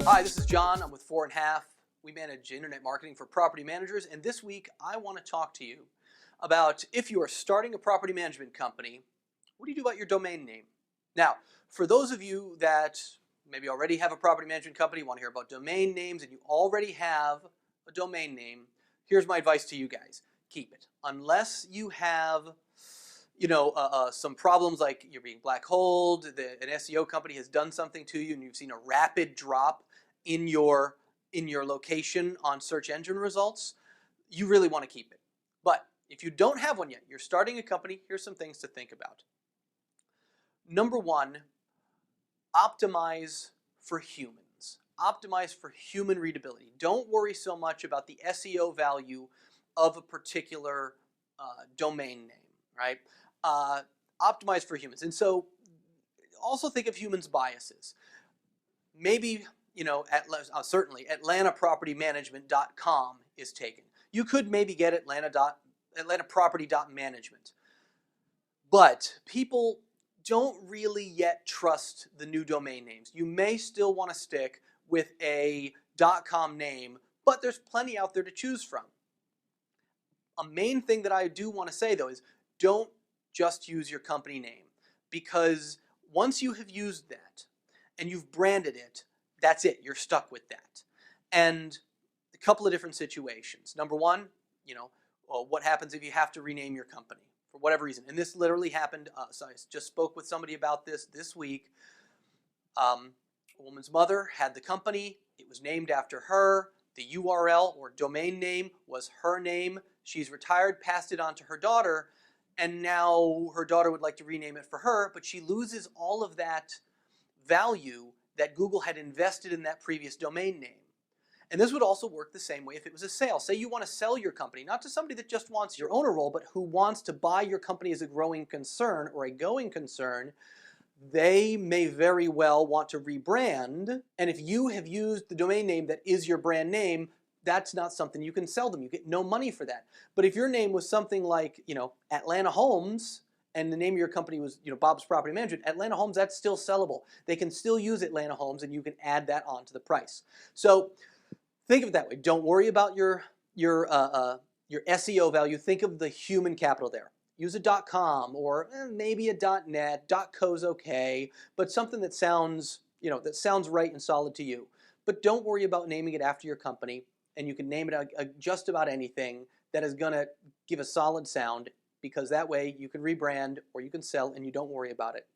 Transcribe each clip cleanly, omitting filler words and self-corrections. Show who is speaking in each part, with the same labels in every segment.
Speaker 1: Hi, this is John. I'm with 4.5. We manage internet marketing for property managers, and this week I want to talk to you about if you are starting a property management company, what do you do about your domain name? Now, for those of you that maybe already have a property management company, want to hear about domain names, and you already have a domain name, here's my advice to you guys. Keep it. Unless you have some problems like you're being blackholed, an SEO company has done something to you and you've seen a rapid drop in your location on search engine results, you really want to keep it. But if you don't have one yet, you're starting a company, here's some things to think about. Number one, optimize for humans. Optimize for human readability. Don't worry so much about the SEO value of a particular domain name, right? Optimize for humans. And so also think of humans' biases. Maybe, certainly atlantapropertymanagement.com is taken. You could maybe get atlantaproperty.management. But people don't really yet trust the new domain names. You may still want to stick with a .com name, but there's plenty out there to choose from. A main thing that I do want to say, though, is don't just use your company name, because once you have used that and you've branded it, that's it. You're stuck with that. And a couple of different situations. Number one, what happens if you have to rename your company for whatever reason? And this literally happened to us. I just spoke with somebody about this week. A woman's mother had the company. It was named after her. The URL or domain name was her name. She's retired, passed it on to her daughter, and now her daughter would like to rename it for her, but she loses all of that value that Google had invested in that previous domain name. And this would also work the same way if it was a sale. Say you want to sell your company, not to somebody that just wants your owner role, but who wants to buy your company as a growing concern or a going concern. They may very well want to rebrand, and if you have used the domain name that is your brand name, that's not something you can sell them. You get no money for that. But if your name was something like, Atlanta Homes, and the name of your company was, Bob's Property Management, Atlanta Homes, that's still sellable. They can still use Atlanta Homes, and you can add that onto the price. So think of it that way. Don't worry about your SEO value. Think of the human capital there. Use a .com or maybe a .net. .co's okay, but something that sounds, right and solid to you. But don't worry about naming it after your company, and you can name it just about anything that is going to give a solid sound, because that way you can rebrand or you can sell and you don't worry about it.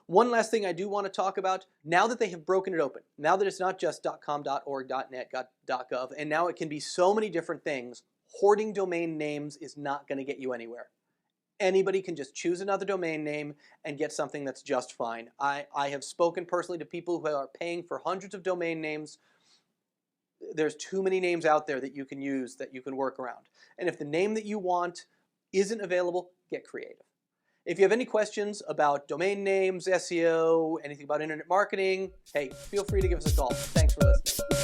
Speaker 1: One last thing I do want to talk about, now that they have broken it open, now that it's not just .com, .org, .net, .gov, and now it can be so many different things, hoarding domain names is not going to get you anywhere. Anybody can just choose another domain name and get something that's just fine. I have spoken personally to people who are paying for hundreds of domain names. There's too many names out there that you can use, that you can work around. And if the name that you want isn't available, get creative. If you have any questions about domain names, SEO, anything about internet marketing, hey, feel free to give us a call. Thanks for listening.